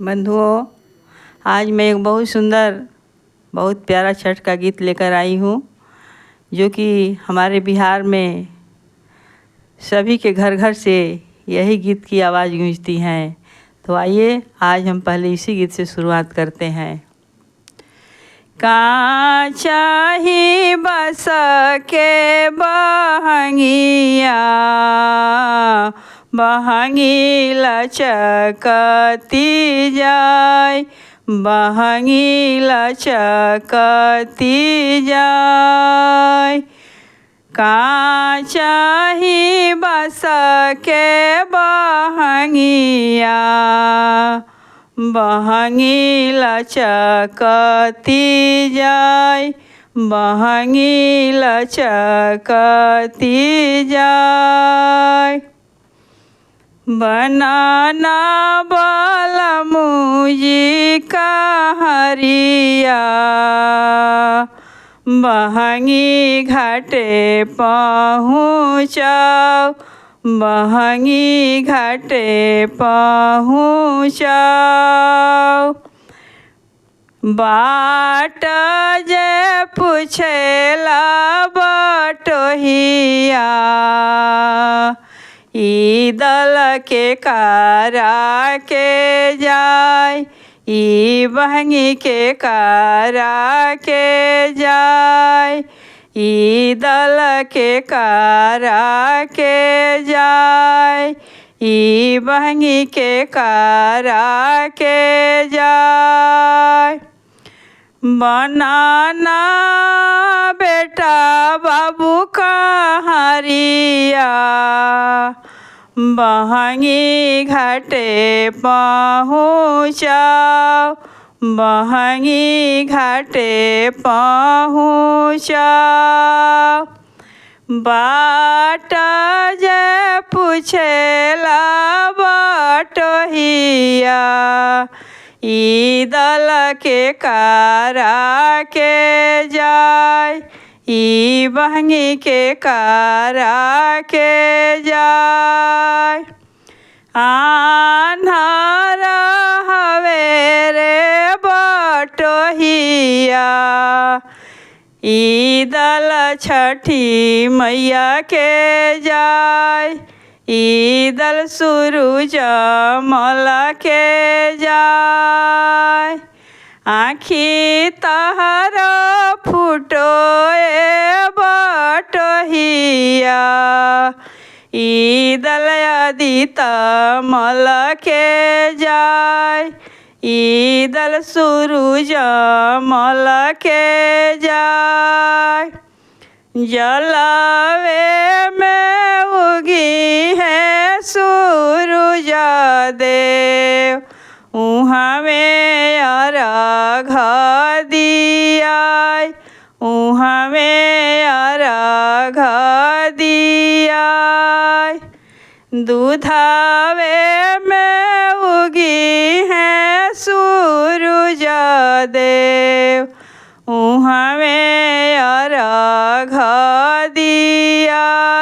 बंधुओं, आज मैं एक बहुत सुंदर, बहुत प्यारा छठ का गीत लेकर आई हूँ, जो कि हमारे बिहार में सभी के घर घर से यही गीत की आवाज़ गूंजती हैं। तो आइए आज हम पहले इसी गीत से शुरुआत करते हैं। का चाही बस के बहंगिया, बहंगी लचकती जाय, बहंगी लचकती जाय। का चाही बस के बहंगिया, बहंगी लचकती जाय, बहंगी लचकती जाय। बनाना बलमुजी का हरिया, बहंगी घाटे पहुँचाओ, बहंगी घाटे पहुँचाओ। बाट जे पूछेला बटोहिया, ई दल के कारा के जाय, ई बहंगी के कारा के जाय, ई दल के कारा के जाय, ई बहंगी के कारा के जाय। बनाना बेटा बाबू का हरिया, बहंगी घाटे पहुँचाओ, बहंगी घाटे पहुँचाओ। बाट जे पूछेला बटोहिया, ई दल के कारा के जाय, ई बहंगी के कारा के जाय। आन्हार हवे रे बटोहिया, ई दल छठी मैया के जाय, ई दल सूरज मल के जाय। आँखी तहर फूटो ए बटोहिया, ई दल आदित मल के जाय, ई दल सूरज मल के जाय। जलवे में उगी है सूरज देव, उहाँ में अर्घ दियाय, उहाँ में अर्घ दियाय। दूधावे में उगी है सूरज देव, उहाँ में अर्घ दियाय।